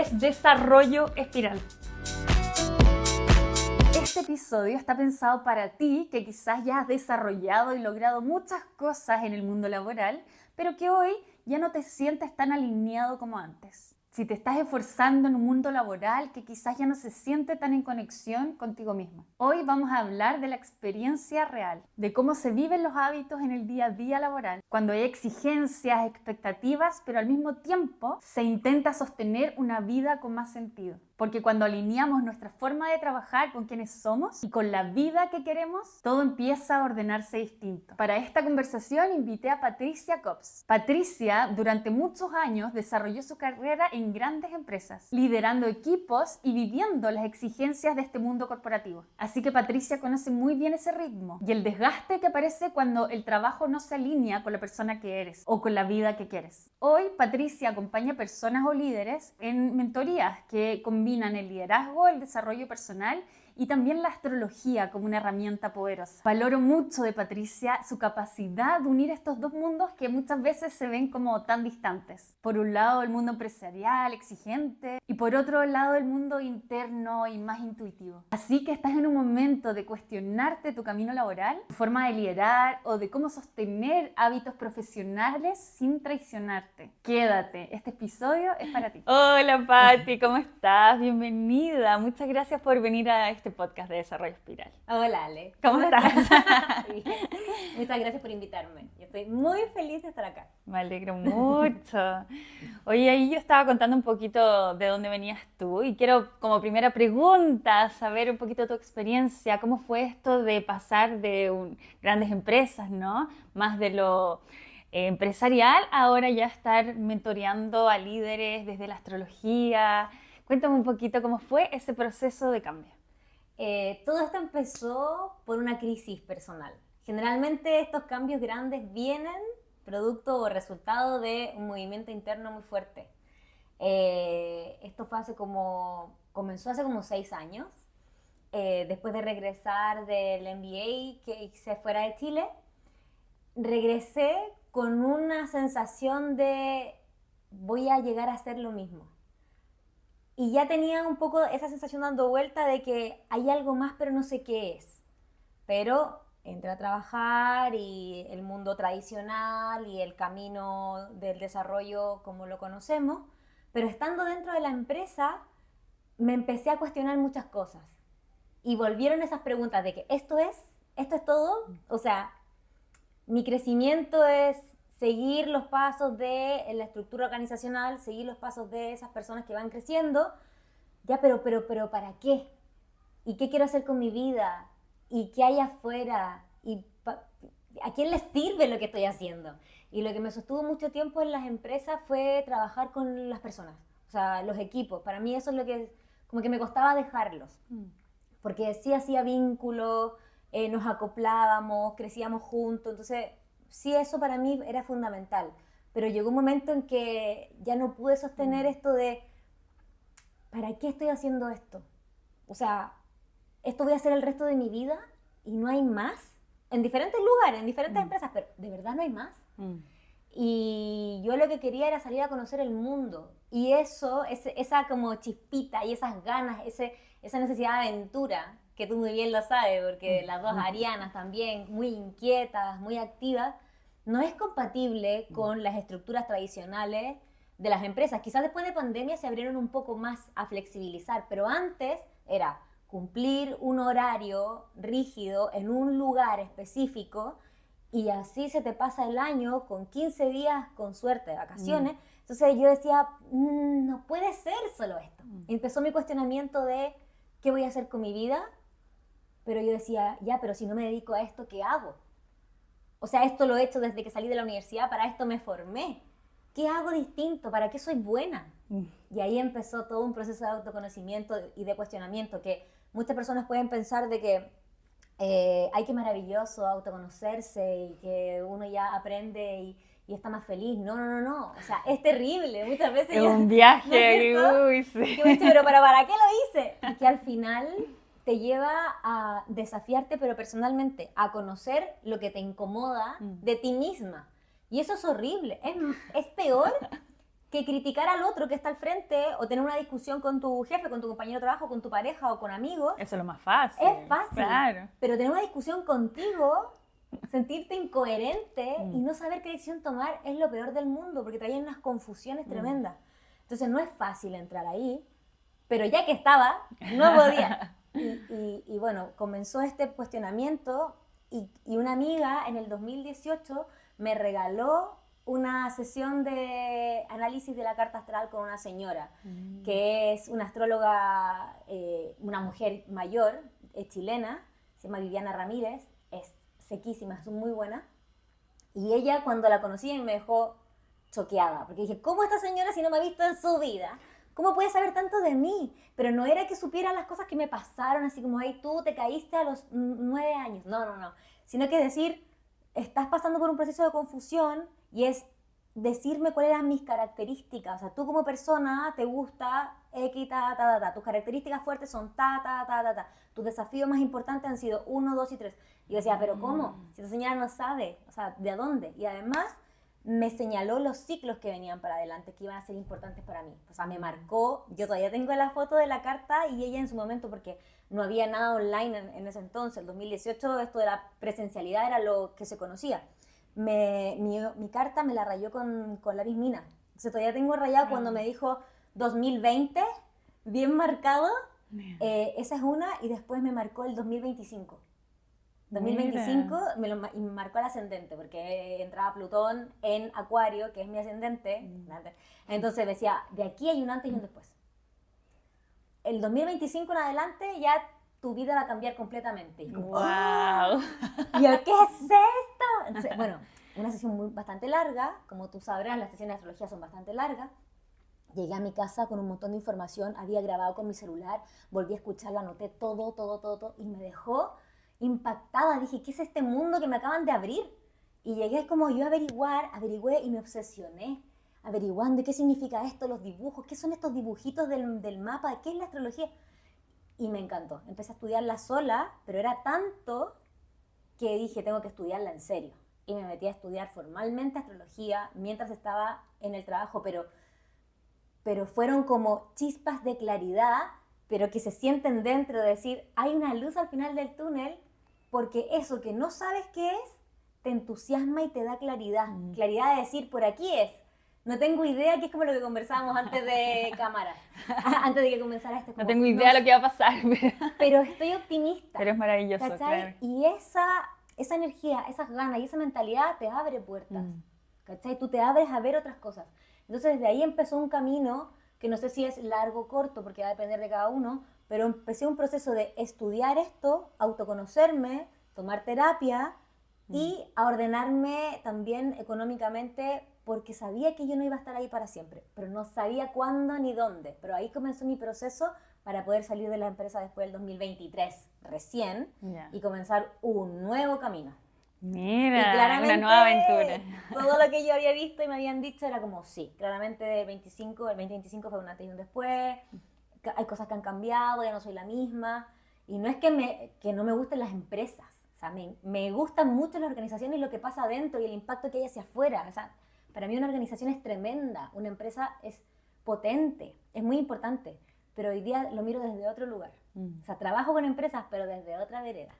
es Desarrollo Espiral. Este episodio está pensado para ti que quizás ya has desarrollado y logrado muchas cosas en el mundo laboral, pero que hoy ya no te sientes tan alineado como antes. Si te estás esforzando en un mundo laboral que quizás ya no se siente tan en conexión contigo mismo. Hoy vamos a hablar de la experiencia real, de cómo se viven los hábitos en el día a día laboral, cuando hay exigencias, expectativas, pero al mismo tiempo se intenta sostener una vida con más sentido. Porque cuando alineamos nuestra forma de trabajar con quienes somos y con la vida que queremos, todo empieza a ordenarse distinto. Para esta conversación invité a Patricia Cops. Patricia, durante muchos años, desarrolló su carrera en grandes empresas, liderando equipos y viviendo las exigencias de este mundo corporativo. Así que Patricia conoce muy bien ese ritmo y el desgaste que aparece cuando el trabajo no se alinea con la persona que eres o con la vida que quieres. Hoy, Patricia acompaña a personas o líderes en mentorías que combinan el liderazgo, el desarrollo personal y también la astrología como una herramienta poderosa. Valoro mucho de Patricia su capacidad de unir estos dos mundos que muchas veces se ven como tan distantes. Por un lado el mundo empresarial, exigente, y por otro lado el mundo interno y más intuitivo. Así que estás en un momento de cuestionarte tu camino laboral, tu forma de liderar o de cómo sostener hábitos profesionales sin traicionarte. Quédate, este episodio es para ti. Hola Pati, ¿cómo estás? Bienvenida. Muchas gracias por venir a este podcast de Desarrollo Espiral. Hola Ale. ¿Cómo estás? Bien. Muchas gracias por invitarme. Yo estoy muy feliz de estar acá. Me alegro mucho. Oye, ahí yo estaba contando un poquito de dónde venías tú y quiero como primera pregunta saber un poquito tu experiencia. ¿Cómo fue esto de pasar de grandes empresas, ¿no? Más de lo empresarial, ahora ya estar mentoreando a líderes desde la astrología? Cuéntame un poquito cómo fue ese proceso de cambio. Todo esto empezó por una crisis personal. Generalmente estos cambios grandes vienen producto o resultado de un movimiento interno muy fuerte. Esto comenzó hace como 6 años. Después de regresar del MBA que hice fuera de Chile, regresé con una sensación de voy a llegar a hacer lo mismo. Y ya tenía un poco esa sensación dando vuelta de que hay algo más, pero no sé qué es. Pero entré a trabajar y el mundo tradicional y el camino del desarrollo como lo conocemos, pero estando dentro de la empresa me empecé a cuestionar muchas cosas. Y volvieron esas preguntas de que esto es todo, o sea, mi crecimiento es seguir los pasos de la estructura organizacional, seguir los pasos de esas personas que van creciendo, ya, pero ¿para qué? ¿Y qué quiero hacer con mi vida? ¿Y qué hay afuera? ¿Y a quién les sirve lo que estoy haciendo? Y lo que me sostuvo mucho tiempo en las empresas fue trabajar con las personas, o sea, los equipos. Para mí eso es lo que, como que me costaba dejarlos, porque sí hacía vínculo, nos acoplábamos, crecíamos juntos, entonces sí, eso para mí era fundamental, pero llegó un momento en que ya no pude sostener esto de ¿para qué estoy haciendo esto? O sea, esto voy a hacer el resto de mi vida y no hay más, en diferentes lugares, en diferentes empresas, pero de verdad no hay más. Y yo lo que quería era salir a conocer el mundo, y eso, esa como chispita y esas ganas, esa necesidad de aventura, que tú muy bien lo sabes, porque las dos arianas también, muy inquietas, muy activas, no es compatible con las estructuras tradicionales de las empresas. Quizás después de pandemia se abrieron un poco más a flexibilizar, pero antes era cumplir un horario rígido en un lugar específico y así se te pasa el año con 15 días con suerte de vacaciones. Entonces yo decía, no puede ser solo esto. Y empezó mi cuestionamiento de qué voy a hacer con mi vida, pero yo decía, ya, pero si no me dedico a esto, ¿qué hago? O sea, esto lo he hecho desde que salí de la universidad, para esto me formé. ¿Qué hago distinto? ¿Para qué soy buena? Y ahí empezó todo un proceso de autoconocimiento y de cuestionamiento, que muchas personas pueden pensar de que ay, qué maravilloso autoconocerse y que uno ya aprende y está más feliz. No. O sea, es terrible. Muchas veces Es un viaje, ¿no uy, sí. pero ¿para qué lo hice? Y que al final te lleva a desafiarte, pero personalmente, a conocer lo que te incomoda de ti misma. Y eso es horrible. Es peor que criticar al otro que está al frente o tener una discusión con tu jefe, con tu compañero de trabajo, con tu pareja o con amigos. Eso es lo más fácil. Es fácil, claro. pero tener una discusión contigo, sentirte incoherente y no saber qué decisión tomar es lo peor del mundo, porque traían unas confusiones tremendas. Entonces no es fácil entrar ahí, pero ya que estaba, no podía. Y bueno, comenzó este cuestionamiento y una amiga en el 2018 me regaló una sesión de análisis de la carta astral con una señora, que es una astróloga, una mujer mayor, es chilena, se llama Viviana Ramírez, es sequísima, es muy buena. Y ella, cuando la conocí, me dejó choqueada, porque dije, ¿cómo esta señora, si no me ha visto en su vida, cómo puede saber tanto de mí? Pero no era que supiera las cosas que me pasaron, así como, hey, tú te caíste a los 9 años. No, sino que decir, estás pasando por un proceso de confusión y es decirme cuáles eran mis características. O sea, tú como persona te gusta X, tus características fuertes son tus desafíos más importantes han sido 1, 2 y 3. Y yo decía, ¿pero cómo? Si esta señora no sabe, o sea, ¿de dónde? Y además me señaló los ciclos que venían para adelante, que iban a ser importantes para mí. O sea, me marcó, yo todavía tengo la foto de la carta y ella en su momento, porque no había nada online en ese entonces, el 2018, esto de la presencialidad era lo que se conocía. Mi carta me la rayó con lápiz mina. Entonces todavía tengo rayado cuando me dijo 2020, bien marcado, esa es una, y después me marcó el 2025. 2025 me marcó el ascendente, porque entraba Plutón en Acuario, que es mi ascendente. Entonces decía, de aquí hay un antes y un después. El 2025 en adelante ya tu vida va a cambiar completamente. Y como, ¡Wow! ¡oh! ¿Y yo, qué es esto? Entonces, bueno, una sesión bastante larga, como tú sabrás, las sesiones de astrología son bastante largas. Llegué a mi casa con un montón de información, había grabado con mi celular, volví a escucharlo, anoté todo, y me dejó impactada. Dije, ¿qué es este mundo que me acaban de abrir? Y llegué como yo a averigüé y me obsesioné, averiguando qué significa esto, los dibujos, qué son estos dibujitos del mapa, qué es la astrología. Y me encantó. Empecé a estudiarla sola, pero era tanto que dije, tengo que estudiarla en serio. Y me metí a estudiar formalmente astrología mientras estaba en el trabajo, pero fueron como chispas de claridad, pero que se sienten dentro de decir, hay una luz al final del túnel, porque eso que no sabes qué es, te entusiasma y te da claridad. Claridad de decir, por aquí es. No tengo idea, que es como lo que conversábamos antes de cámara, antes de que comenzara esto. No tengo idea de lo que va a pasar. Pero estoy optimista. Pero es maravilloso, ¿cachai? claro. Y esa energía, esas ganas y esa mentalidad te abre puertas. ¿Cachai? Tú te abres a ver otras cosas. Entonces desde ahí empezó un camino que no sé si es largo o corto, porque va a depender de cada uno, pero empecé un proceso de estudiar esto, autoconocerme, tomar terapia y a ordenarme también económicamente, porque sabía que yo no iba a estar ahí para siempre, pero no sabía cuándo ni dónde. Pero ahí comenzó mi proceso para poder salir de la empresa después del 2023, recién, y comenzar un nuevo camino. Mira, una nueva aventura. Todo lo que yo había visto y me habían dicho era como, sí, claramente el 2025 fue un antes y un después, hay cosas que han cambiado, ya no soy la misma, y no es que no me gusten las empresas, o sea, me gustan mucho las organizaciones y lo que pasa adentro y el impacto que hay hacia afuera. O sea, para mí una organización es tremenda, una empresa es potente, es muy importante, pero hoy día lo miro desde otro lugar. O sea, trabajo con empresas, pero desde otra vereda.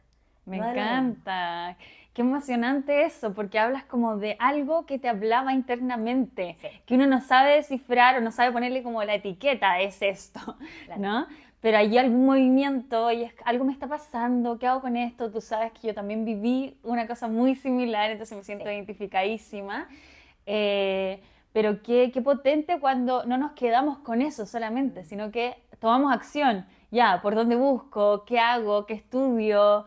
Me encanta. Qué emocionante eso, porque hablas como de algo que te hablaba internamente, que uno no sabe descifrar o no sabe ponerle como la etiqueta, es esto, ¿no? Pero hay algún movimiento y algo me está pasando, ¿qué hago con esto? Tú sabes que yo también viví una cosa muy similar, entonces me siento identificadísima. Pero qué potente cuando no nos quedamos con eso solamente, sino que tomamos acción. Ya, ¿por dónde busco? ¿Qué hago? ¿Qué estudio?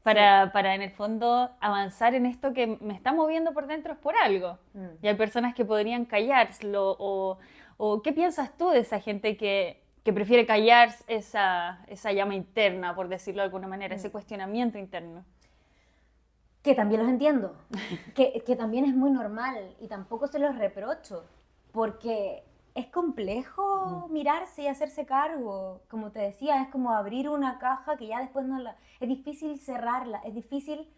Para en el fondo avanzar en esto que me está moviendo por dentro es por algo. Y hay personas que podrían callarlo, o ¿qué piensas tú de esa gente que prefiere callar esa llama interna, por decirlo de alguna manera, ese cuestionamiento interno? Que también los entiendo, que también es muy normal y tampoco se los reprocho, porque es complejo mirarse y hacerse cargo. Como te decía, es como abrir una caja que ya después no la... Es difícil cerrarla, es difícil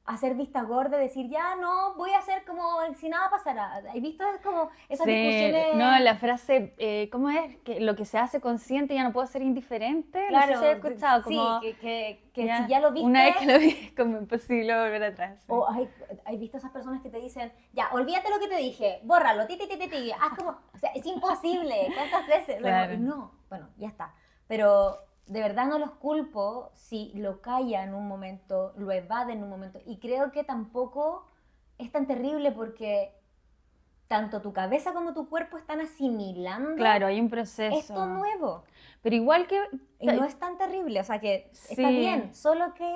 hacer vista gorda, decir, ya no, voy a hacer como si nada pasara. ¿Has visto como esas Sí, discusiones? no, la frase, ¿cómo es? Que lo que se hace consciente ya no puedo ser indiferente. No sé si Claro, has escuchado, sí, como que si ya lo viste, una vez que lo vi es como imposible volver atrás. Sí. o hay visto esas personas que te dicen, ya, olvídate lo que te dije, bórralo, haz como, o sea, es imposible, ¿cuántas veces? Claro. No, bueno, ya está. Pero de verdad no los culpo si lo callan en un momento, lo evaden en un momento. Y creo que tampoco es tan terrible porque tanto tu cabeza como tu cuerpo están asimilando Claro, hay un esto proceso. nuevo. Pero igual que... Y no es tan terrible, o sea que está Sí, bien, solo que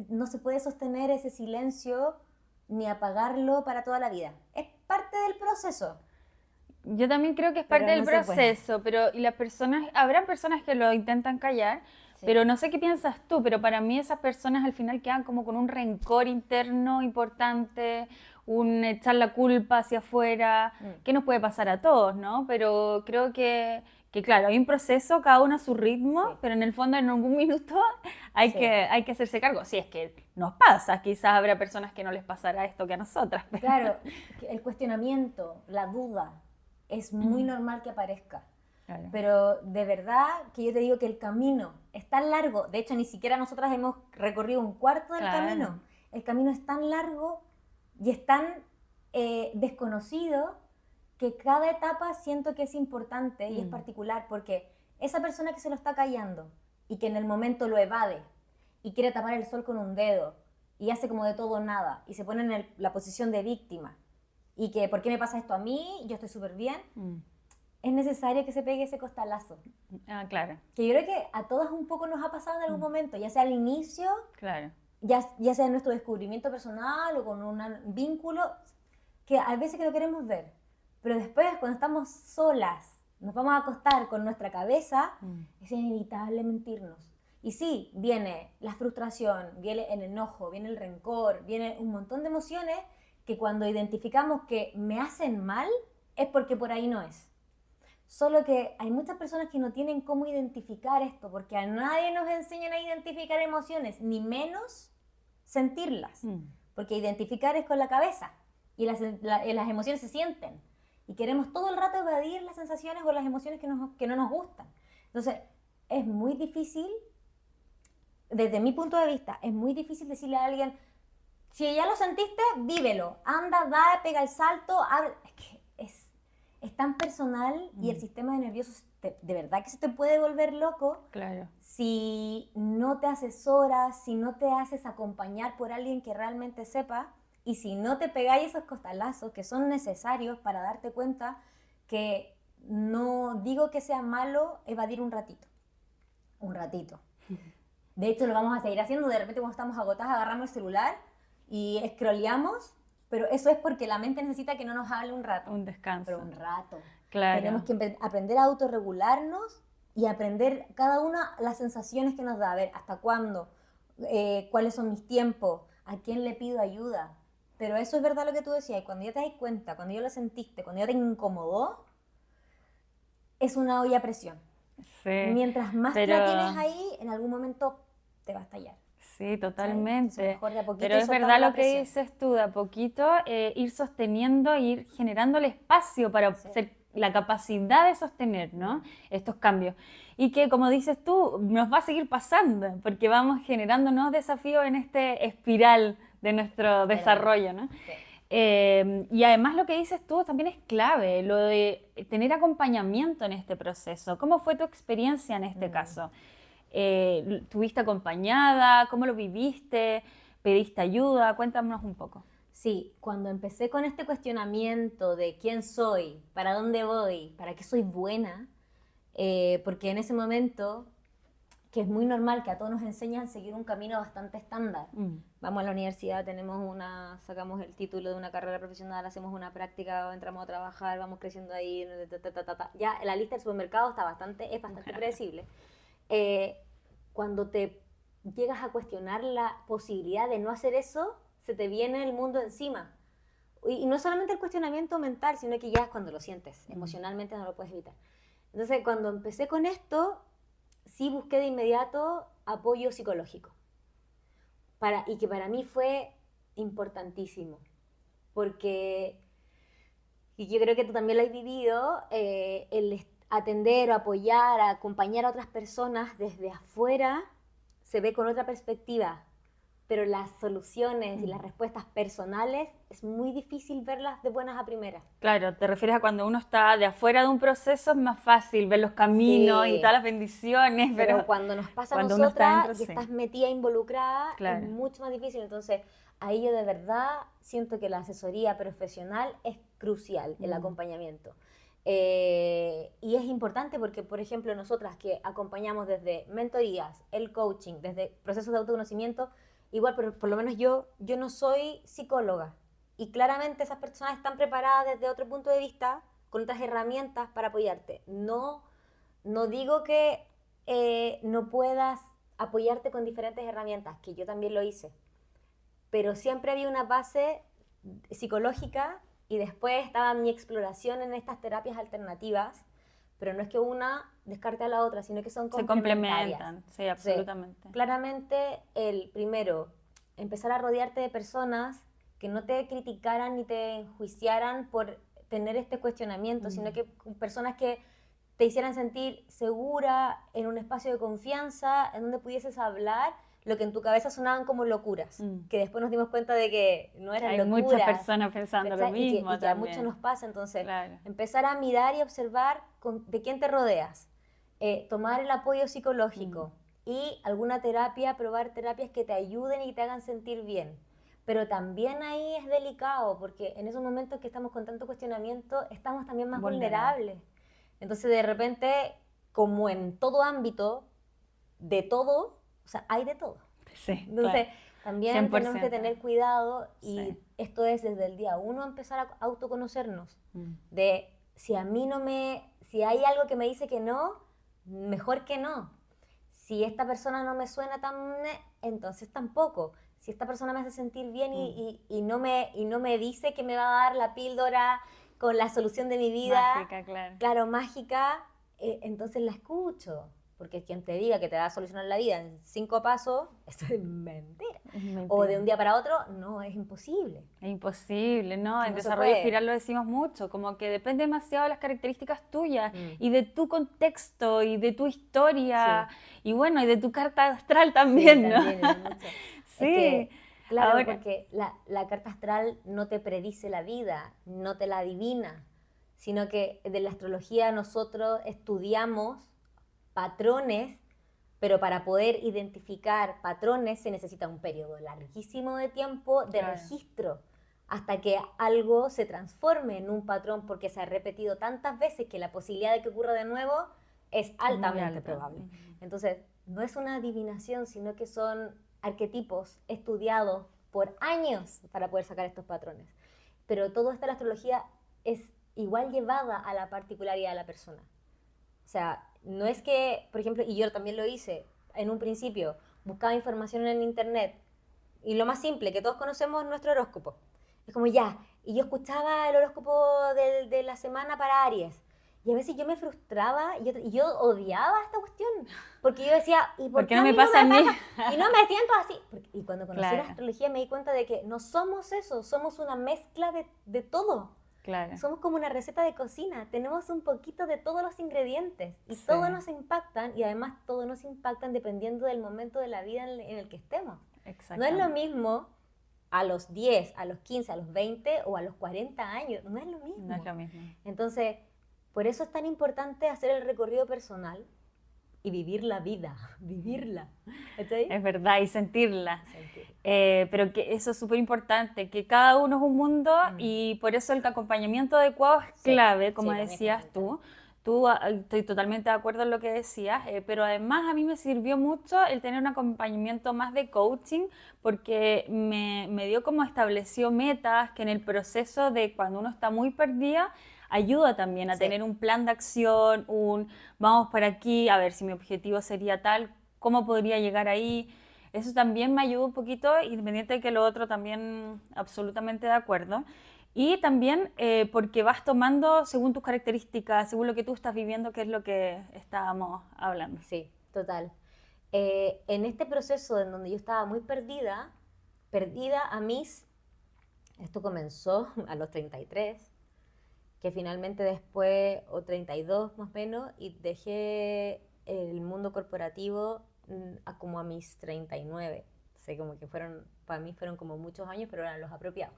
no se puede sostener ese silencio ni apagarlo para toda la vida. Es parte del proceso. yo también creo que es Pero parte del no se puede. proceso, pero y las personas, habrán personas que lo intentan callar, Sí. pero no sé qué piensas tú, pero para mí esas personas al final quedan como con un rencor interno importante, un echar la culpa hacia afuera, que nos puede pasar a todos, ¿no? Pero creo que claro, hay un proceso, cada uno a su ritmo, Sí. pero en el fondo en algún minuto Sí. hay que hacerse cargo. Si es que nos pasa, quizás habrá personas que no les pasará esto que a nosotras. Pero... Claro, el cuestionamiento, la duda, es muy normal que aparezca. Claro. Pero de verdad que yo te digo que el camino es tan largo, de hecho ni siquiera nosotras hemos recorrido un cuarto del Claro. camino. El camino es tan largo y es tan desconocido que cada etapa siento que es importante y es particular porque esa persona que se lo está callando y que en el momento lo evade y quiere tapar el sol con un dedo y hace como de todo nada y se pone en la posición de víctima y que ¿por qué me pasa esto a mí? Yo estoy súper bien. Es necesario que se pegue ese costalazo. Ah, claro. Que yo creo que a todas un poco nos ha pasado en algún momento, ya sea al inicio, Claro. ya sea en nuestro descubrimiento personal o con un vínculo, que a veces que lo queremos ver. Pero después, cuando estamos solas, nos vamos a acostar con nuestra cabeza, es inevitable mentirnos. Y sí, viene la frustración, viene el enojo, viene el rencor, viene un montón de emociones que cuando identificamos que me hacen mal, es porque por ahí no es. Solo que hay muchas personas que no tienen cómo identificar esto, porque a nadie nos enseñan a identificar emociones, ni menos sentirlas. Porque identificar es con la cabeza y las emociones se sienten. Y queremos todo el rato evadir las sensaciones o las emociones que no nos gustan. Entonces, es muy difícil, desde mi punto de vista, es muy difícil decirle a alguien, si ya lo sentiste, vívelo, anda, va, pega el salto, abre. Es que es tan personal y el sistema nervioso de verdad que se te puede volver loco. Claro. Si no te asesoras, si no te haces acompañar por alguien que realmente sepa y si no te pegáis esos costalazos que son necesarios para darte cuenta que no digo que sea malo evadir un ratito. Un ratito. De hecho, lo vamos a seguir haciendo. De repente, cuando estamos agotadas, agarramos el celular y scrolleamos. Pero eso es porque la mente necesita que no nos hable un rato. Un descanso. Pero un rato. Claro. Tenemos que aprender a autorregularnos y aprender cada una las sensaciones que nos da. A ver, ¿hasta cuándo? ¿Cuáles son mis tiempos? ¿A quién le pido ayuda? Pero eso es verdad lo que tú decías. Y cuando ya te das cuenta, cuando ya lo sentiste, cuando ya te incomodó, es una olla a presión. Sí. Mientras más la tienes ahí, en algún momento te va a estallar. Sí, totalmente. Pero es verdad lo que dices tú, de a poquito ir sosteniendo, ir generando el espacio para la capacidad de sostener, ¿no? Estos cambios. Y que, como dices tú, nos va a seguir pasando, porque vamos generando nuevos desafíos en este espiral de nuestro desarrollo, ¿no? Sí. Y además lo que dices tú también es clave, lo de tener acompañamiento en este proceso. ¿Cómo fue tu experiencia en este caso? ¿Tuviste acompañada? ¿Cómo lo viviste? ¿Pediste ayuda? Cuéntanos un poco. Sí, cuando empecé con este cuestionamiento de quién soy, para dónde voy, para qué soy buena, porque en ese momento, que es muy normal que a todos nos enseñan a seguir un camino bastante estándar. Vamos a la universidad, sacamos el título de una carrera profesional, hacemos una práctica, entramos a trabajar, vamos creciendo ahí, ya la lista del supermercado es bastante predecible. Cuando te llegas a cuestionar la posibilidad de no hacer eso, se te viene el mundo encima. Y no solamente el cuestionamiento mental, sino que ya es cuando lo sientes, emocionalmente no lo puedes evitar. Entonces, cuando empecé con esto, sí busqué de inmediato apoyo psicológico. y que para mí fue importantísimo, porque, y yo creo que tú también lo has vivido, el atender o apoyar, acompañar a otras personas desde afuera se ve con otra perspectiva, pero las soluciones y las respuestas personales es muy difícil verlas de buenas a primeras. Claro, te refieres a cuando uno está de afuera de un proceso, es más fácil ver los caminos y todas las bendiciones, pero cuando nos pasa a cuando uno está nosotras dentro, y estás metida, involucrada, claro. es mucho más difícil. Entonces, ahí yo de verdad siento que la asesoría profesional es crucial, el acompañamiento. Y es importante porque, por ejemplo, nosotras que acompañamos desde mentorías, el coaching, desde procesos de autoconocimiento, igual, pero por lo menos yo no soy psicóloga. Y claramente esas personas están preparadas desde otro punto de vista, con otras herramientas para apoyarte. No digo que no puedas apoyarte con diferentes herramientas, que yo también lo hice. Pero siempre había una base psicológica y después estaba mi exploración en estas terapias alternativas, pero no es que una descarte a la otra, sino que son complementarias. Se complementan, sí, absolutamente. Entonces, claramente, el primero, empezar a rodearte de personas que no te criticaran ni te enjuiciaran por tener este cuestionamiento, sino que personas que te hicieran sentir segura en un espacio de confianza, en donde pudieses hablar lo que en tu cabeza sonaban como locuras, que después nos dimos cuenta de que no eran locuras. Hay muchas personas pensando lo mismo y que a muchos nos pasa, entonces claro. empezar a mirar y observar de quién te rodeas, tomar el apoyo psicológico y alguna terapia, probar terapias que te ayuden y te hagan sentir bien. Pero también ahí es delicado, porque en esos momentos que estamos con tanto cuestionamiento, estamos también más vulnerables. Entonces, de repente, como en todo ámbito, de todo, o sea, hay de todo. Sí, entonces, claro. También 100%. tenemos que tener cuidado y esto es desde el día uno empezar a autoconocernos. De si hay algo que me dice que no, mejor que no. Si esta persona no me suena tan, entonces tampoco. Si esta persona me hace sentir bien y no me dice que me va a dar la píldora con la solución de mi vida, mágica, claro, mágica, entonces la escucho. Porque quien te diga que te va a solucionar la vida en 5 pasos, eso es mentira. O de un día para otro, no, es imposible. Es imposible, ¿no? En No desarrollo espiral lo decimos mucho, como que depende demasiado de las características tuyas y de tu contexto y de tu historia y bueno, y de tu carta astral también, ¿no? También es mucho. Sí. Es que, claro, porque la carta astral no te predice la vida, no te la adivina, sino que de la astrología nosotros estudiamos patrones, pero para poder identificar patrones se necesita un periodo larguísimo de tiempo de registro hasta que algo se transforme en un patrón porque se ha repetido tantas veces que la posibilidad de que ocurra de nuevo es altamente probable. Entonces, no es una adivinación, sino que son arquetipos estudiados por años para poder sacar estos patrones. Pero todo esto de la astrología es igual llevada a la particularidad de la persona. O sea, no es que, por ejemplo, y yo también lo hice, en un principio buscaba información en internet y lo más simple, que todos conocemos nuestro horóscopo. Es como ya, y yo escuchaba el horóscopo de la semana para Aries. Y a veces yo me frustraba y yo odiaba esta cuestión. Porque yo decía, ¿y por qué no me pasa a mí? Y no me siento así. Y cuando conocí la astrología me di cuenta de que no somos eso, somos una mezcla de todo. Claro. Somos como una receta de cocina, tenemos un poquito de todos los ingredientes y todos nos impactan y además todos nos impactan dependiendo del momento de la vida en el que estemos. No es lo mismo a los 10, a los 15, a los 20 o a los 40 años, no es lo mismo. No es lo mismo. Entonces, por eso es tan importante hacer el recorrido personal y vivir la vida, vivirla. ¿Está ahí? Es verdad, y sentirla. Pero que eso es súper importante, que cada uno es un mundo y por eso el acompañamiento adecuado es clave, como decías tú. Estoy totalmente de acuerdo en lo que decías, pero además a mí me sirvió mucho el tener un acompañamiento más de coaching porque me dio como estableció metas que en el proceso de cuando uno está muy perdida ayuda también a tener un plan de acción, vamos por aquí, a ver si mi objetivo sería tal, cómo podría llegar ahí. Eso también me ayuda un poquito, independiente de que lo otro también absolutamente de acuerdo. Y también porque vas tomando según tus características, según lo que tú estás viviendo, que es lo que estábamos hablando. Sí, total. En este proceso en donde yo estaba muy perdida esto comenzó a los 33, que finalmente después, o 32 más o menos, y dejé el mundo corporativo como a mis 39. O sea, como que para mí fueron como muchos años, pero eran los apropiados.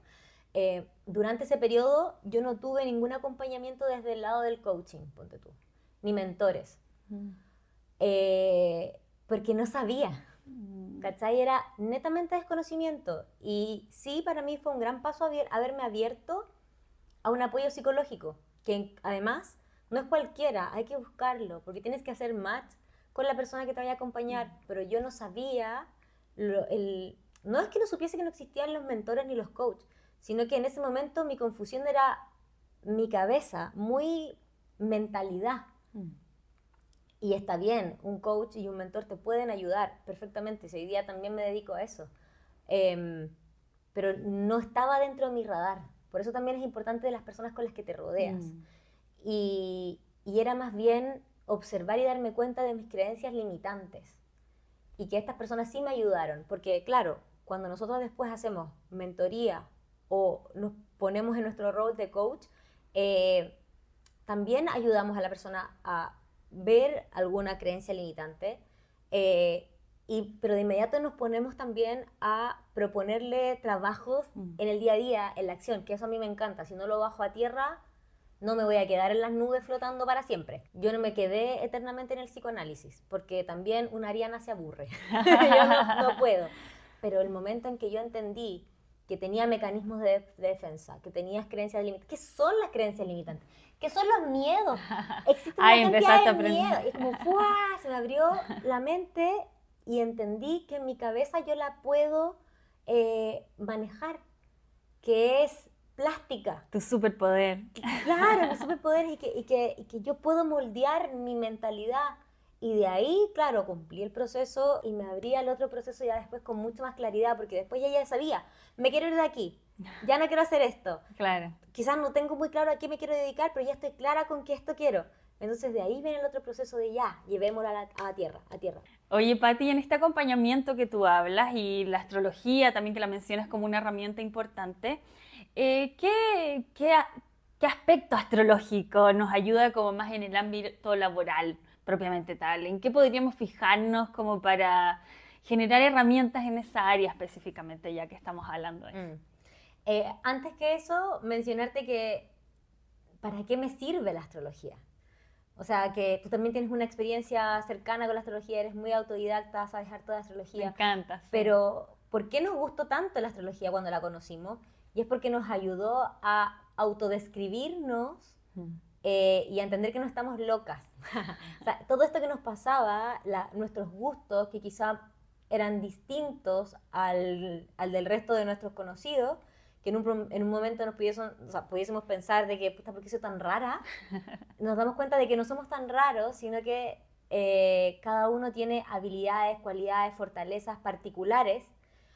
Durante ese periodo yo no tuve ningún acompañamiento desde el lado del coaching, ponte tú, ni mentores. Porque no sabía, ¿cachai? Era netamente desconocimiento. Y sí, para mí fue un gran paso haberme abierto a un apoyo psicológico, que además no es cualquiera, hay que buscarlo, porque tienes que hacer match con la persona que te vaya a acompañar. Pero yo no sabía, no es que no supiese que no existían los mentores ni los coaches, sino que en ese momento mi confusión era mi cabeza, muy mentalidad. Y está bien, un coach y un mentor te pueden ayudar perfectamente. Si hoy día también me dedico a eso. Pero no estaba dentro de mi radar. Por eso también es importante de las personas con las que te rodeas. Y era más bien observar y darme cuenta de mis creencias limitantes. Y que estas personas sí me ayudaron. Porque claro, cuando nosotros después hacemos mentoría o nos ponemos en nuestro rol de coach, también ayudamos a la persona a ver alguna creencia limitante, pero de inmediato nos ponemos también a proponerle trabajos en el día a día, en la acción, que eso a mí me encanta. Si no lo bajo a tierra, no me voy a quedar en las nubes flotando para siempre. Yo no me quedé eternamente en el psicoanálisis, porque también una ariana se aburre. Yo no puedo. Pero el momento en que yo entendí que tenía mecanismos de defensa, que tenías creencias limitantes. ¿Qué son las creencias limitantes? ¿Qué son los miedos? Existe una cantidad de miedos. Y como ¡fua! Se me abrió la mente y entendí que en mi cabeza yo la puedo manejar, que es plástica. Tu superpoder. Claro, mi superpoder y que yo puedo moldear mi mentalidad. Y de ahí, claro, cumplí el proceso y me abrí al otro proceso ya después con mucha más claridad, porque después ya sabía, me quiero ir de aquí, ya no quiero hacer esto. Claro. Quizás no tengo muy claro a qué me quiero dedicar, pero ya estoy clara con que esto quiero. Entonces de ahí viene el otro proceso de ya, llevémoslo a tierra. Oye, Pati, en este acompañamiento que tú hablas y la astrología también que la mencionas como una herramienta importante, ¿qué aspecto astrológico nos ayuda como más en el ámbito laboral propiamente tal? ¿En qué podríamos fijarnos como para generar herramientas en esa área específicamente, ya que estamos hablando de eso? Antes que eso, mencionarte que ¿para qué me sirve la astrología? O sea, que tú también tienes una experiencia cercana con la astrología, eres muy autodidacta, sabes harto de astrología. Me encanta, sí. Pero, ¿por qué nos gustó tanto la astrología cuando la conocimos? Y es porque nos ayudó a autodescribirnos y a entender que no estamos locas. O sea, todo esto que nos pasaba, nuestros gustos, que quizá eran distintos al del resto de nuestros conocidos, que en un momento pudiésemos pensar de que, puta, ¿por qué soy tan rara? Nos damos cuenta de que no somos tan raros, sino que cada uno tiene habilidades, cualidades, fortalezas particulares.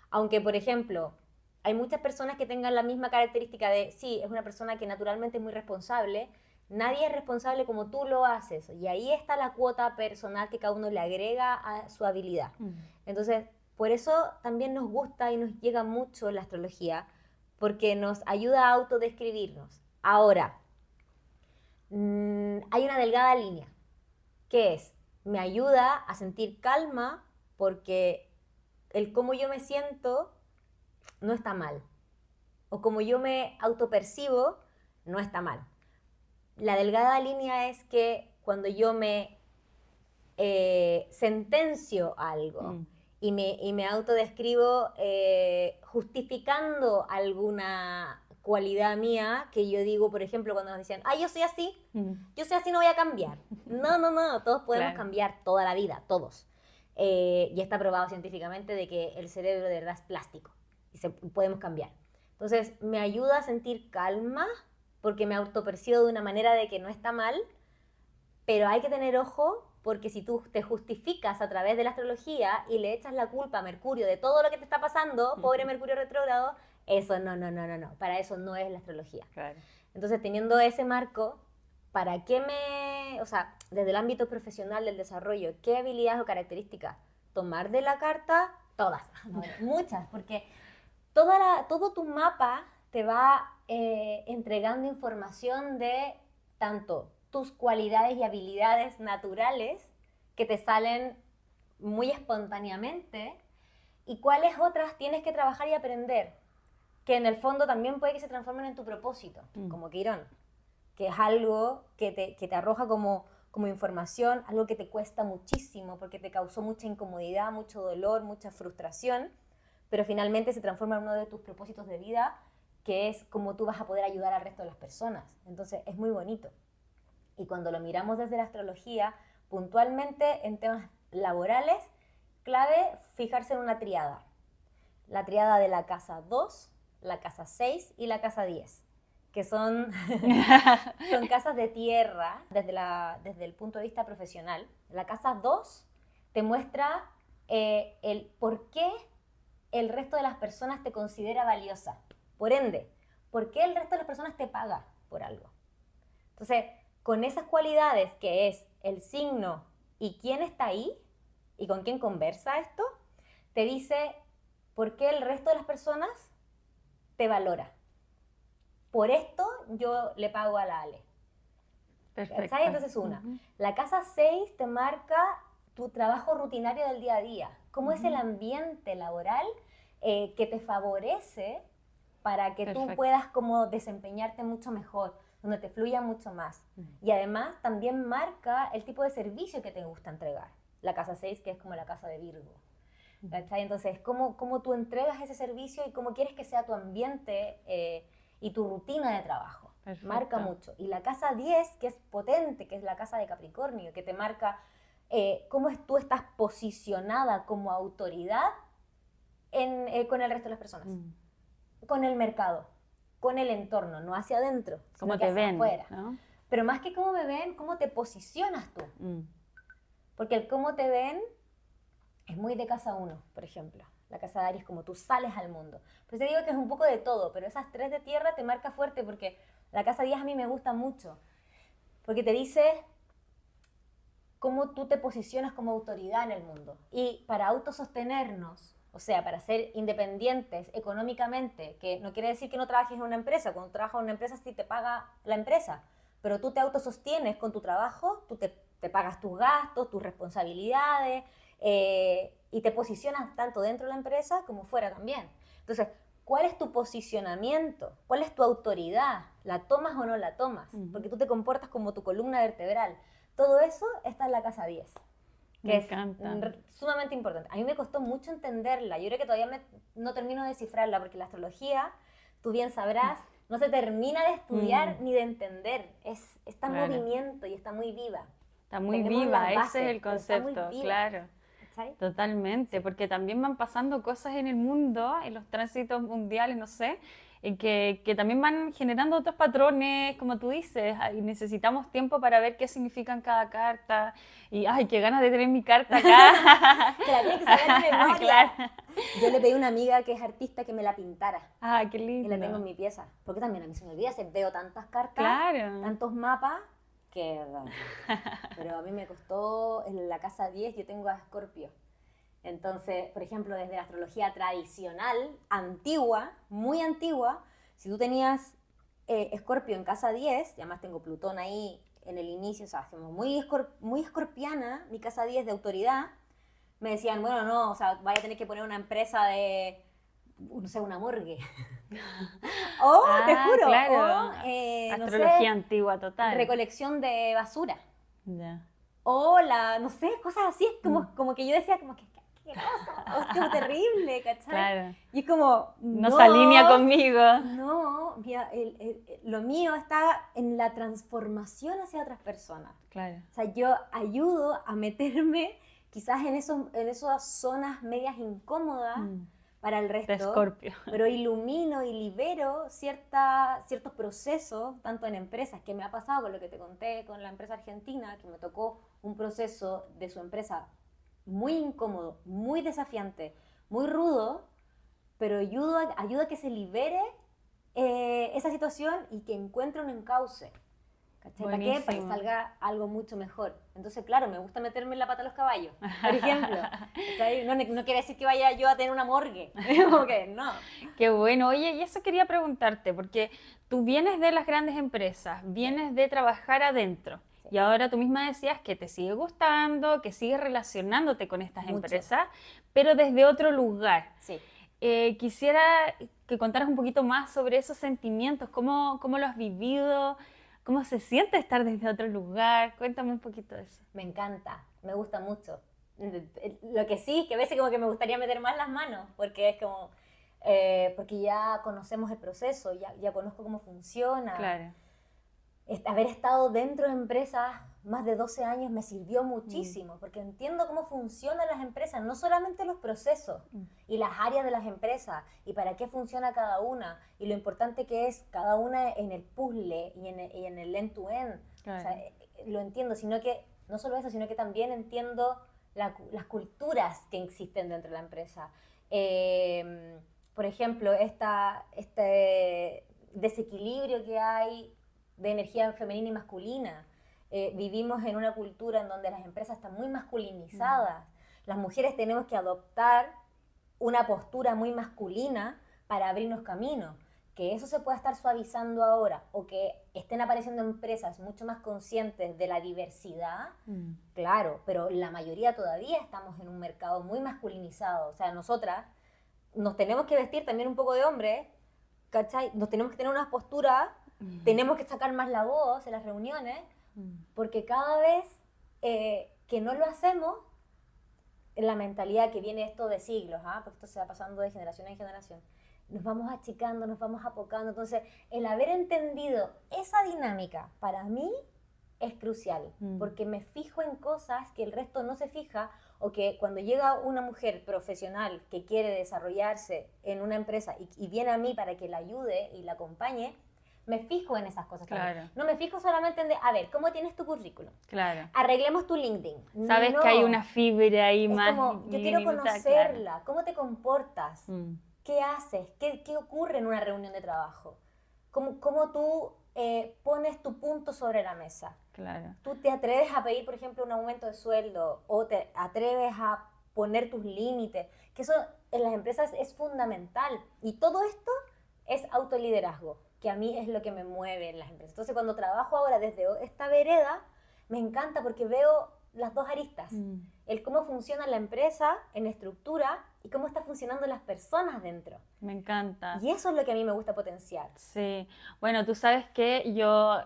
Aunque, por ejemplo, hay muchas personas que tengan la misma característica de, sí, es una persona que naturalmente es muy responsable, nadie es responsable como tú lo haces. Y ahí está la cuota personal que cada uno le agrega a su habilidad. Entonces, por eso también nos gusta y nos llega mucho la astrología, porque nos ayuda a autodescribirnos. Ahora, hay una delgada línea, que es, me ayuda a sentir calma porque el cómo yo me siento no está mal, o como yo me autopercibo no está mal. La delgada línea es que cuando yo me sentencio algo y me autodescribo justificando alguna cualidad mía, que yo digo, por ejemplo, cuando nos decían, yo soy así, no voy a cambiar. No, todos podemos cambiar toda la vida, todos. Y está probado científicamente de que el cerebro de verdad es plástico y podemos cambiar. Entonces, me ayuda a sentir calma porque me autopercibo de una manera de que no está mal, pero hay que tener ojo porque si tú te justificas a través de la astrología y le echas la culpa a Mercurio de todo lo que te está pasando, pobre Mercurio retrógrado, eso no, para eso no es la astrología. Claro. Entonces, teniendo ese marco, ¿para qué desde el ámbito profesional del desarrollo, qué habilidades o características tomar de la carta todas, no, muchas, porque todo tu mapa te va entregando información de tanto tus cualidades y habilidades naturales que te salen muy espontáneamente y cuáles otras tienes que trabajar y aprender, que en el fondo también puede que se transformen en tu propósito, como Quirón, que es algo que te arroja como información, algo que te cuesta muchísimo porque te causó mucha incomodidad, mucho dolor, mucha frustración, pero finalmente se transforma en uno de tus propósitos de vida, que es cómo tú vas a poder ayudar al resto de las personas. Entonces es muy bonito. Y cuando lo miramos desde la astrología, puntualmente en temas laborales, clave fijarse en una triada. La triada de la casa 2, la casa 6 y la casa 10, que son casas de tierra desde el punto de vista profesional. La casa 2 te muestra el por qué el resto de las personas te considera valiosa. Por ende, ¿por qué el resto de las personas te paga por algo? Entonces, con esas cualidades que es el signo y quién está ahí y con quién conversa esto, te dice por qué el resto de las personas te valora. Por esto yo le pago a la Ale. Perfecto. ¿Sabes? Entonces una. La casa 6 te marca tu trabajo rutinario del día a día. ¿Cómo es el ambiente laboral que te favorece para que tú puedas como desempeñarte mucho mejor, donde te fluya mucho más? Y además también marca el tipo de servicio que te gusta entregar. La casa 6, que es como la casa de Virgo. ¿Cachai? Entonces, ¿cómo tú entregas ese servicio y cómo quieres que sea tu ambiente y tu rutina de trabajo? Perfecto. Marca mucho. Y la casa 10, que es potente, que es la casa de Capricornio, que te marca cómo tú estás posicionada como autoridad con el resto de las personas, con el mercado, con el entorno, no hacia adentro, cómo sino que te hacia ven, afuera. ¿no? Pero más que cómo me ven, cómo te posicionas tú. Porque el cómo te ven es muy de casa 1, por ejemplo. La casa de Aries, como tú sales al mundo. Pues te digo que es un poco de todo, pero esas 3 de tierra te marca fuerte porque la casa 10 a mí me gusta mucho. Porque te dice cómo tú te posicionas como autoridad en el mundo. Y para autosostenernos, o sea, para ser independientes económicamente, que no quiere decir que no trabajes en una empresa. Cuando trabajas en una empresa sí te paga la empresa, pero tú te autosostienes con tu trabajo, tú te pagas tus gastos, tus responsabilidades, y te posicionas tanto dentro de la empresa como fuera también. Entonces, ¿cuál es tu posicionamiento? ¿Cuál es tu autoridad? ¿La tomas o no la tomas? Porque tú te comportas como tu columna vertebral. Todo eso está en la casa 10, que es sumamente importante. A mí me costó mucho entenderla. Yo creo que todavía no termino de descifrarla, porque la astrología, tú bien sabrás, no se termina de estudiar ni de entender. Está en movimiento y está muy viva. Está muy viva, ese es el concepto, claro. ¿Sí? Totalmente, porque también van pasando cosas en el mundo, en los tránsitos mundiales, no sé, que también van generando otros patrones, como tú dices, y necesitamos tiempo para ver qué significan cada carta, y ¡ay, qué ganas de tener mi carta acá! Te la tienes que saber de memoria. Claro. Yo le pedí a una amiga que es artista que me la pintara. ¡Ah, qué lindo! Y la tengo en mi pieza, porque también a mí se me olvida, veo tantas cartas, claro, tantos mapas, pero a mí me costó, en la casa 10 yo tengo a Escorpio. Entonces, por ejemplo, desde la astrología tradicional, antigua, muy antigua, si tú tenías Escorpio en casa 10, y además tengo Plutón ahí en el inicio, o sea, muy escorpiana, mi casa 10 de autoridad, me decían, bueno, no, o sea, vaya a tener que poner una empresa de, no sé, una morgue. Te juro, claro. Astrología no sé, antigua total. Recolección de basura. Yeah. O no sé, cosas así, como que yo decía, como que, qué cosa, es como terrible, ¿cachai? Claro. Y es como, no se alinea conmigo. No, mira, lo mío está en la transformación hacia otras personas. Claro. O sea, yo ayudo a meterme quizás en esas zonas medias incómodas para el resto. De Escorpio. Pero ilumino y libero ciertos procesos, tanto en empresas, que me ha pasado con lo que te conté con la empresa argentina, que me tocó un proceso de su empresa muy incómodo, muy desafiante, muy rudo, pero ayuda a que se libere esa situación y que encuentre un encauce. ¿Cachai? ¿Para qué? Para que Buenísimo. salga algo mucho mejor. Entonces, claro, me gusta meterme en la pata a los caballos, por ejemplo. ¿Cachai? No, no quiere decir que vaya yo a tener una morgue. Como que no. Qué bueno. Oye, y eso quería preguntarte, porque tú vienes de las grandes empresas, vienes de trabajar adentro, Sí. y ahora tú misma decías que te sigue gustando, que sigues relacionándote con estas Mucho. empresas, pero desde otro lugar. Sí. Quisiera que contaras un poquito más sobre esos sentimientos, cómo lo has vivido, cómo se siente estar desde otro lugar. Cuéntame un poquito de eso. Me encanta, me gusta mucho. Lo que sí, que a veces como que me gustaría meter más las manos, porque es como, porque ya conocemos el proceso, ya conozco cómo funciona. Claro. Haber estado dentro de empresas más de 12 años me sirvió muchísimo, porque entiendo cómo funcionan las empresas, no solamente los procesos y las áreas de las empresas, y para qué funciona cada una, y lo importante que es cada una en el puzzle y en el end-to-end. Claro. O sea, lo entiendo, sino que, no solo eso, sino que también entiendo las culturas que existen dentro de la empresa. Por ejemplo, este desequilibrio que hay de energía femenina y masculina. Vivimos en una cultura en donde las empresas están muy masculinizadas. Las mujeres tenemos que adoptar una postura muy masculina para abrirnos camino. Que eso se pueda estar suavizando ahora, o que estén apareciendo empresas mucho más conscientes de la diversidad, claro, pero la mayoría todavía estamos en un mercado muy masculinizado. O sea, nosotras nos tenemos que vestir también un poco de hombre, ¿cachai? Nos tenemos que tener una postura, tenemos que sacar más la voz en las reuniones, porque cada vez que no lo hacemos, la mentalidad que viene esto de siglos, porque esto se va pasando de generación en generación, nos vamos achicando, nos vamos apocando. Entonces, el haber entendido esa dinámica, para mí, es crucial, porque me fijo en cosas que el resto no se fija, o que cuando llega una mujer profesional que quiere desarrollarse en una empresa y viene a mí para que la ayude y la acompañe, me fijo en esas cosas. Claro. No me fijo solamente en, a ver, ¿cómo tienes tu currículum? Claro. Arreglemos tu LinkedIn. Sabes que hay una fibra ahí es más como, yo quiero diminuta, conocerla, claro. ¿cómo te comportas? ¿Qué haces? ¿Qué ocurre en una reunión de trabajo? ¿Cómo tú pones tu punto sobre la mesa? Claro. ¿Tú te atreves a pedir, por ejemplo, un aumento de sueldo? ¿O te atreves a poner tus límites? Que eso en las empresas es fundamental. Y todo esto es autoliderazgo, que a mí es lo que me mueve en las empresas. Entonces, cuando trabajo ahora desde esta vereda, me encanta porque veo las dos aristas. El cómo funciona la empresa en estructura y cómo están funcionando las personas dentro. Me encanta. Y eso es lo que a mí me gusta potenciar. Sí. Bueno, tú sabes que yo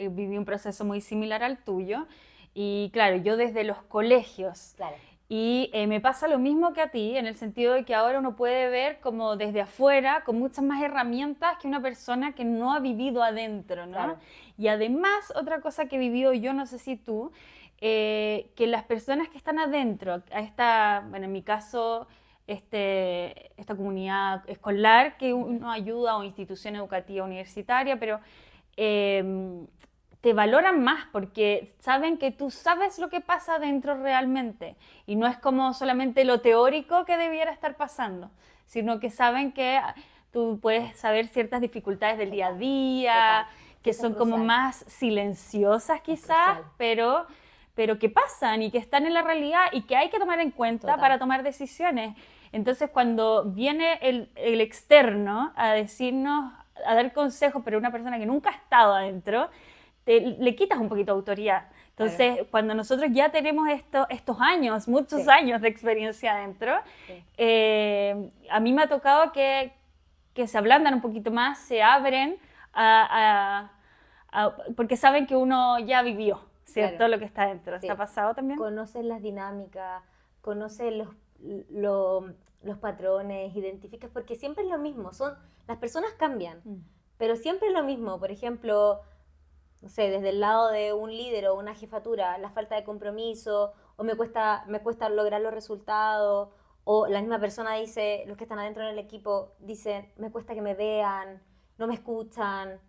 viví un proceso muy similar al tuyo. Y claro, yo desde los colegios. Claro. Y me pasa lo mismo que a ti, en el sentido de que ahora uno puede ver como desde afuera, con muchas más herramientas que una persona que no ha vivido adentro, ¿no? Claro. Y además, otra cosa que he vivido yo, no sé si tú, que las personas que están adentro, bueno, en mi caso, esta comunidad escolar que uno ayuda, o institución educativa universitaria, pero te valoran más porque saben que tú sabes lo que pasa dentro realmente, y no es como solamente lo teórico que debiera estar pasando, sino que saben que tú puedes saber ciertas dificultades del día a día, que Eso son es como crucial. más silenciosas quizás, pero que pasan y que están en la realidad y que hay que tomar en cuenta Total. para tomar decisiones. Entonces, cuando viene el externo a decirnos, a dar consejos, pero una persona que nunca ha estado adentro, le quitas un poquito de autoridad. Entonces, Claro. cuando nosotros ya tenemos estos años, muchos Sí. años de experiencia adentro, Sí. a mí me ha tocado que se ablandan un poquito más, se abren, porque saben que uno ya vivió, ¿cierto? Claro. Lo que está adentro. Sí. ¿Te ha pasado también? Conoces las dinámicas, conoces los patrones, identificas, porque siempre es lo mismo. Las personas cambian, pero siempre es lo mismo. Por ejemplo, no sé, desde el lado de un líder o una jefatura, la falta de compromiso, o me cuesta lograr los resultados, o la misma persona dice, los que están adentro en el equipo dicen, me cuesta que me vean, no me escuchan.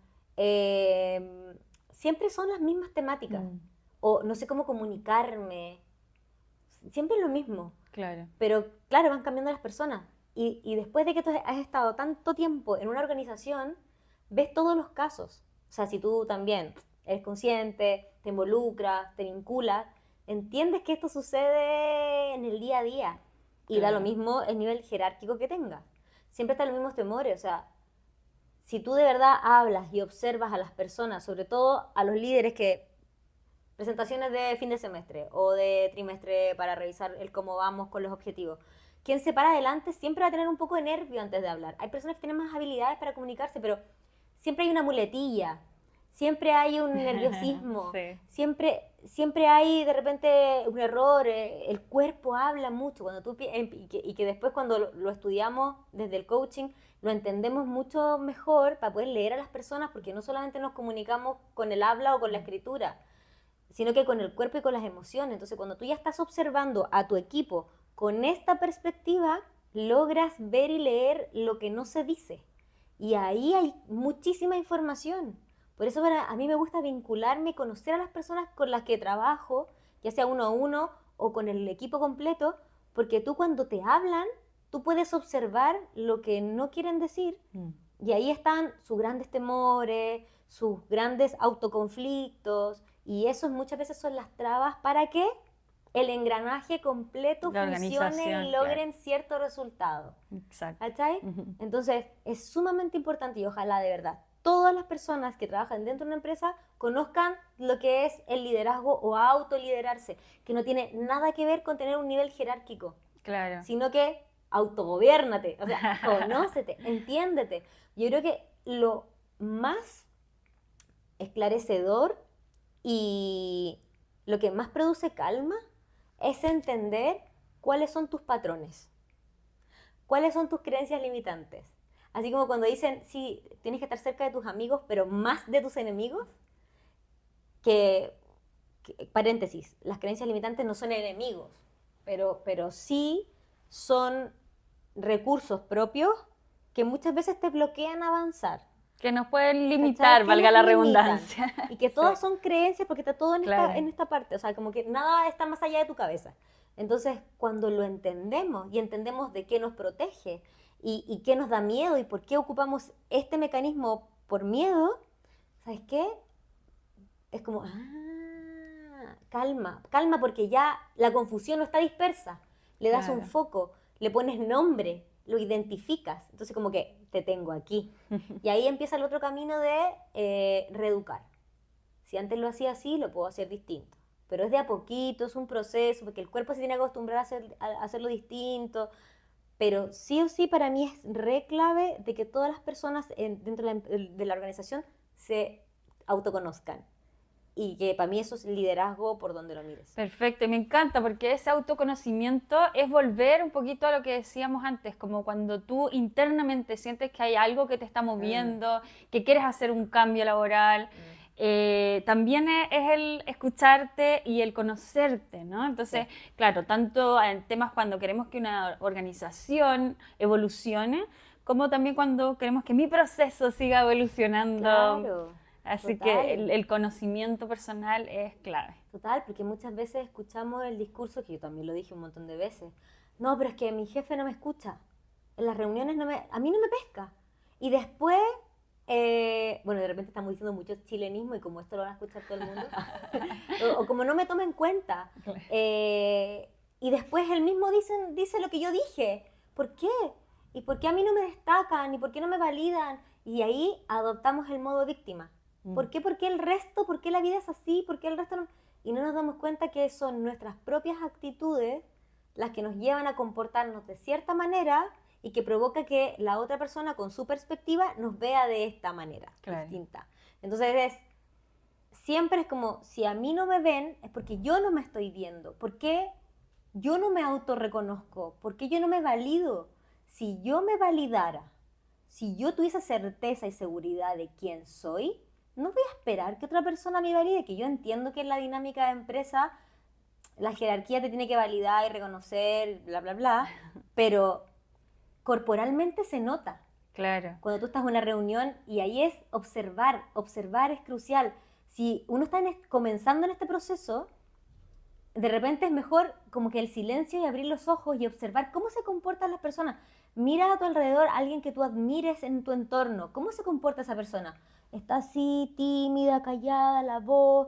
Siempre son las mismas temáticas. O no sé cómo comunicarme. Siempre es lo mismo. Claro. Pero claro, van cambiando las personas. Y después de que tú has estado tanto tiempo en una organización, ves todos los casos. O sea, si tú también eres consciente, te involucras, te vinculas, entiendes que esto sucede en el día a día y da lo mismo el nivel jerárquico que tengas. Siempre están los mismos temores, o sea, si tú de verdad hablas y observas a las personas, sobre todo a los líderes que presentaciones de fin de semestre o de trimestre para revisar el cómo vamos con los objetivos, quien se para adelante siempre va a tener un poco de nervio antes de hablar. Hay personas que tienen más habilidades para comunicarse, pero siempre hay una muletilla, siempre hay un nerviosismo, Sí. siempre hay de repente un error, el cuerpo habla mucho cuando y que después cuando lo estudiamos desde el coaching lo entendemos mucho mejor para poder leer a las personas, porque no solamente nos comunicamos con el habla o con la escritura, sino que con el cuerpo y con las emociones. Entonces, cuando tú ya estás observando a tu equipo con esta perspectiva, logras ver y leer lo que no se dice. Y ahí hay muchísima información. Por eso a mí me gusta vincularme y conocer a las personas con las que trabajo, ya sea uno a uno o con el equipo completo, porque tú cuando te hablan, tú puedes observar lo que no quieren decir. Y ahí están sus grandes temores, sus grandes autoconflictos, y eso muchas veces son las trabas para que el engranaje completo La funcione organización, y logren cierto resultado. Exacto. ¿Cachai? Entonces, es sumamente importante y ojalá de verdad todas las personas que trabajan dentro de una empresa conozcan lo que es el liderazgo o autoliderarse, que no tiene nada que ver con tener un nivel jerárquico, Claro. sino que autogobiérnate, o sea, conócete, entiéndete. Yo creo que lo más esclarecedor y lo que más produce calma es entender cuáles son tus patrones, cuáles son tus creencias limitantes. Así como cuando dicen, sí, tienes que estar cerca de tus amigos, pero más de tus enemigos, paréntesis, las creencias limitantes no son enemigos, pero sí son recursos propios que muchas veces te bloquean avanzar. Que nos pueden ¿Cachai? limitar, Que valga nos la limitan. redundancia. Y que todas Sí. son creencias porque está todo Claro. en esta parte. O sea, como que nada está más allá de tu cabeza. Entonces, cuando lo entendemos y entendemos de qué nos protege y qué nos da miedo y por qué ocupamos este mecanismo por miedo, ¿sabes qué? Es como, calma, calma porque ya la confusión no está dispersa. Le das un Claro. foco, le pones nombre, lo identificas. Entonces como que te tengo aquí. Y ahí empieza el otro camino de reeducar. Si antes lo hacía así, lo puedo hacer distinto. Pero es de a poquito, es un proceso, porque el cuerpo se tiene que acostumbrar a hacerlo distinto. Pero sí o sí para mí es re clave de que todas las personas dentro de la organización se autoconozcan. Y que para mí eso es liderazgo por donde lo mires. Perfecto, y me encanta porque ese autoconocimiento es volver un poquito a lo que decíamos antes, como cuando tú internamente sientes que hay algo que te está moviendo, que quieres hacer un cambio laboral. También es el escucharte y el conocerte, ¿no? Entonces, claro, tanto en temas cuando queremos que una organización evolucione, como también cuando queremos que mi proceso siga evolucionando. Claro. Así Total. que el conocimiento personal es clave. Total, porque muchas veces escuchamos el discurso, que yo también lo dije un montón de veces. No, pero es que mi jefe no me escucha. En las reuniones a mí no me pesca. Y después, bueno, de repente estamos diciendo mucho chilenismo y como esto lo van a escuchar todo el mundo. o como no me toma en cuenta. Y después él mismo dice lo que yo dije. ¿Por qué? ¿Y por qué a mí no me destacan? ¿Y por qué no me validan? Y ahí adoptamos el modo víctima. ¿Por qué? ¿Por qué el resto? ¿Por qué la vida es así? ¿Por qué el resto no? Y no nos damos cuenta que son nuestras propias actitudes las que nos llevan a comportarnos de cierta manera y que provoca que la otra persona con su perspectiva nos vea de esta manera, distinta. Entonces siempre es como, si a mí no me ven, es porque yo no me estoy viendo. ¿Por qué yo no me autorreconozco? ¿Por qué yo no me valido? Si yo me validara, si yo tuviese certeza y seguridad de quién soy, no voy a esperar que otra persona me valide, que yo entiendo que en la dinámica de empresa la jerarquía te tiene que validar y reconocer, bla, bla, bla, pero corporalmente se nota. Claro. Cuando tú estás en una reunión y ahí es observar es crucial. Si uno está comenzando en este proceso, de repente es mejor como que el silencio y abrir los ojos y observar cómo se comportan las personas. Mira a tu alrededor a alguien que tú admires en tu entorno. ¿Cómo se comporta esa persona? está así, tímida, callada, la voz,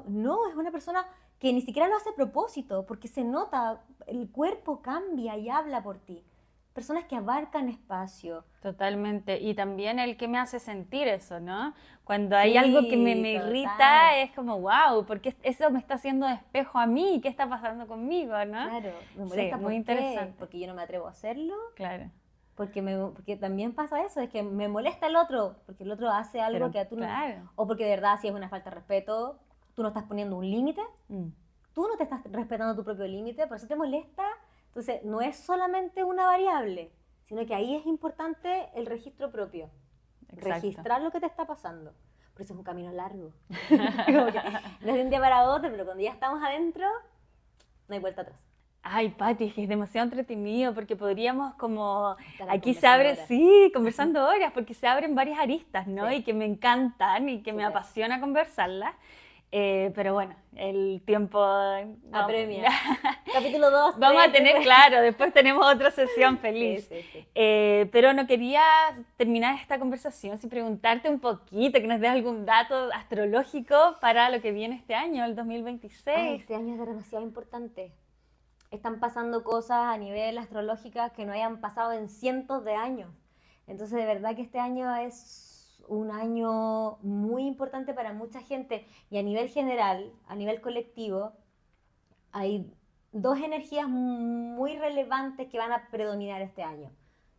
no, es una persona que ni siquiera lo hace a propósito, porque se nota, el cuerpo cambia y habla por ti. Personas que abarcan espacio. Totalmente. Y también el que me hace sentir eso, ¿no? Cuando hay algo que Sí, me total. irrita, es como, wow, porque eso me está haciendo espejo a mí, ¿qué está pasando conmigo, no? Claro, me Sí, molesta muy ¿por qué? interesante. Porque yo no me atrevo a hacerlo, Claro. porque también pasa eso, es que me molesta el otro, porque el otro hace algo Pero, que a tú no, claro. o porque de verdad si es una falta de respeto, tú no estás poniendo un límite, Mm, tú no te estás respetando tu propio límite, por eso te molesta. Entonces, no es solamente una variable, sino que ahí es importante el registro propio, exacto. registrar lo que te está pasando. Por eso es un camino largo. Como que no es de un día para otro, pero cuando ya estamos adentro, no hay vuelta atrás. Ay, Pati, es que es demasiado entretenido porque podríamos como, Estar ahí aquí se conversando abre, horas. sí, conversando horas, porque se abren varias aristas, ¿no? Sí, Y que me encantan y que me súper. apasiona conversarlas. Pero bueno, el tiempo... Apremia. Capítulo 2, Vamos a 3. tener, claro, después tenemos otra sesión Sí, feliz. sí, sí. Pero no quería terminar esta conversación sin preguntarte un poquito, que nos des algún dato astrológico para lo que viene este año, el 2026. Ay, este año es demasiado importante. Están pasando cosas a nivel astrológica que no hayan pasado en cientos de años. Entonces, de verdad que este año es un año muy importante para mucha gente y a nivel general, a nivel colectivo, hay dos energías muy relevantes que van a predominar este año.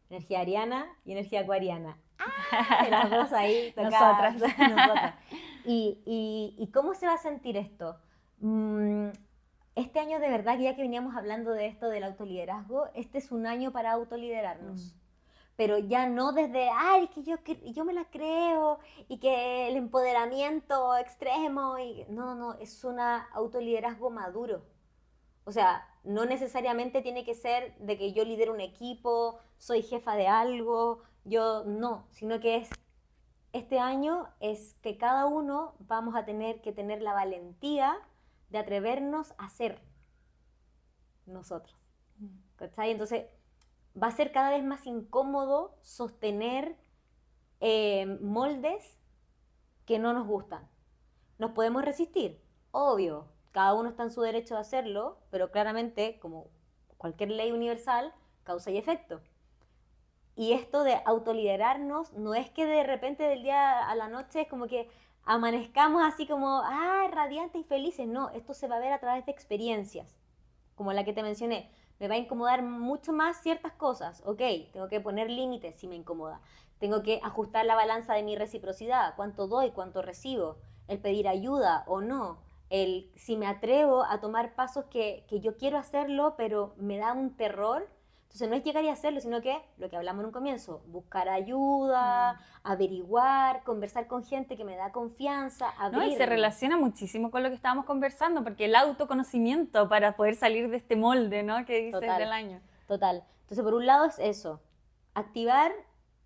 Energía ariana y energía acuariana. ¡Ah! Las dos ahí tocadas. Nosotras. Nosotras. ¿Y cómo se va a sentir esto? Este año de verdad, que ya que veníamos hablando de esto del autoliderazgo, este es un año para autoliderarnos. Pero ya no desde, ay, que yo me la creo y que el empoderamiento extremo. No, no, es un autoliderazgo maduro. O sea, no necesariamente tiene que ser de que yo lidero un equipo, soy jefa de algo, yo no, sino que este año es que cada uno vamos a tener que tener la valentía de atrevernos a ser nosotros. ¿Cachai? Entonces va a ser cada vez más incómodo sostener moldes que no nos gustan. ¿Nos podemos resistir? Obvio, cada uno está en su derecho de hacerlo, pero claramente, como cualquier ley universal, causa y efecto. Y esto de autoliderarnos no es que de repente del día a la noche es como que amanezcamos así como, radiantes y felices. No, esto se va a ver a través de experiencias, como la que te mencioné. Me va a incomodar mucho más ciertas cosas. Ok, tengo que poner límites si me incomoda. Tengo que ajustar la balanza de mi reciprocidad. ¿Cuánto doy? ¿Cuánto recibo? El pedir ayuda o no. El si me atrevo a tomar pasos que yo quiero hacerlo, pero me da un terror. Entonces no es llegar y hacerlo, sino que lo que hablamos en un comienzo, buscar ayuda, averiguar, conversar con gente que me da confianza, ¿No? Y se abrirme. relaciona muchísimo con lo que estábamos conversando, porque el autoconocimiento para poder salir de este molde, ¿no? Que dices Total. del año. Total. Entonces, por un lado es eso, activar,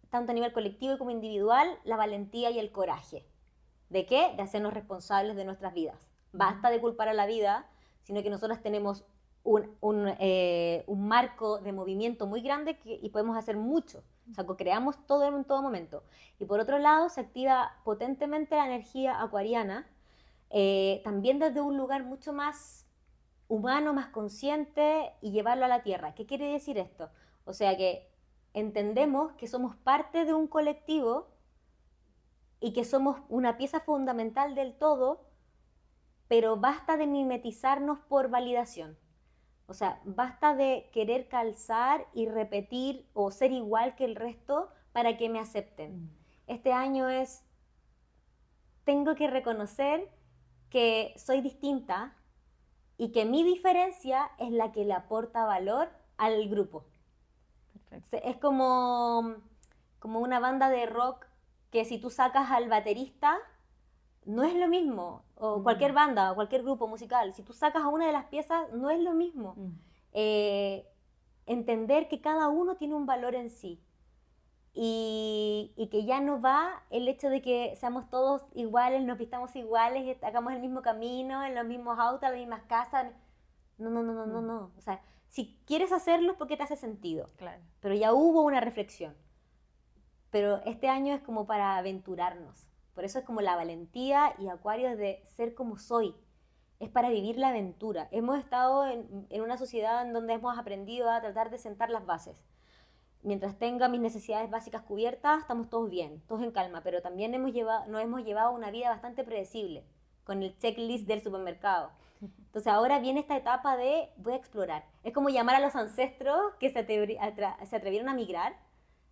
tanto a nivel colectivo como individual, la valentía y el coraje. ¿De qué? De hacernos responsables de nuestras vidas. Basta de culpar a la vida, sino que nosotros tenemos un marco de movimiento muy grande y podemos hacer mucho. O sea, creamos todo en todo momento. Y por otro lado, se activa potentemente la energía acuariana, también desde un lugar mucho más humano, más consciente y llevarlo a la tierra. ¿Qué quiere decir esto? O sea que entendemos que somos parte de un colectivo y que somos una pieza fundamental del todo, pero basta de mimetizarnos por validación. O sea, basta de querer calzar y repetir o ser igual que el resto para que me acepten. Este año es, tengo que reconocer que soy distinta y que mi diferencia es la que le aporta valor al grupo. Perfecto. Es como una banda de rock que si tú sacas al baterista, no es lo mismo. O cualquier banda, o cualquier grupo musical, si tú sacas a una de las piezas, no es lo mismo. Entender que cada uno tiene un valor en sí. Y que ya no va el hecho de que seamos todos iguales, nos vistamos iguales, hagamos el mismo camino, en los mismos autos, las mismas casas. No, no, no, no, no, no. O sea, si quieres hacerlo es porque te hace sentido. Claro. Pero ya hubo una reflexión. Pero este año es como para aventurarnos, Por eso es como la valentía, y Acuario es de ser como soy. Es para vivir la aventura. Hemos estado en una sociedad en donde hemos aprendido a tratar de sentar las bases. Mientras tenga mis necesidades básicas cubiertas, estamos todos bien, todos en calma, pero también nos hemos llevado una vida bastante predecible, con el checklist del supermercado. Entonces ahora viene esta etapa de voy a explorar. Es como llamar a los ancestros que se atrevieron a migrar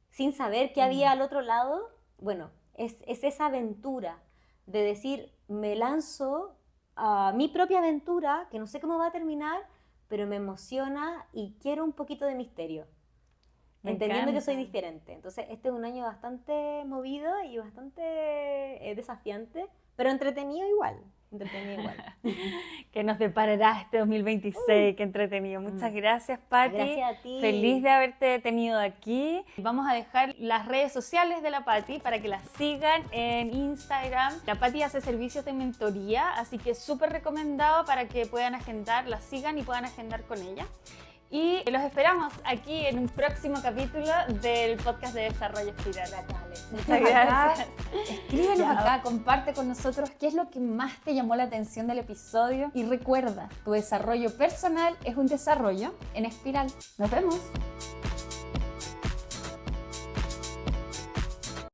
sin saber qué había al otro lado. Bueno, es esa aventura de decir, me lanzo a mi propia aventura, que no sé cómo va a terminar, pero me emociona y quiero un poquito de misterio. Entendiendo que soy diferente. Entonces, este es un año bastante movido y bastante desafiante, pero entretenido igual. Que nos deparará este 2026, qué entretenido. Muchas gracias, Pati. Gracias a ti. Feliz de haberte tenido aquí. Vamos a dejar las redes sociales de la Pati para que la sigan en Instagram. La Pati hace servicios de mentoría, así que súper recomendado para que puedan agendar, la sigan y puedan agendar con ella. Y los esperamos aquí en un próximo capítulo del podcast de Desarrollo Espiral. Muchas gracias. Escríbenos acá, comparte con nosotros qué es lo que más te llamó la atención del episodio. Y recuerda, tu desarrollo personal es un desarrollo en espiral. Nos vemos.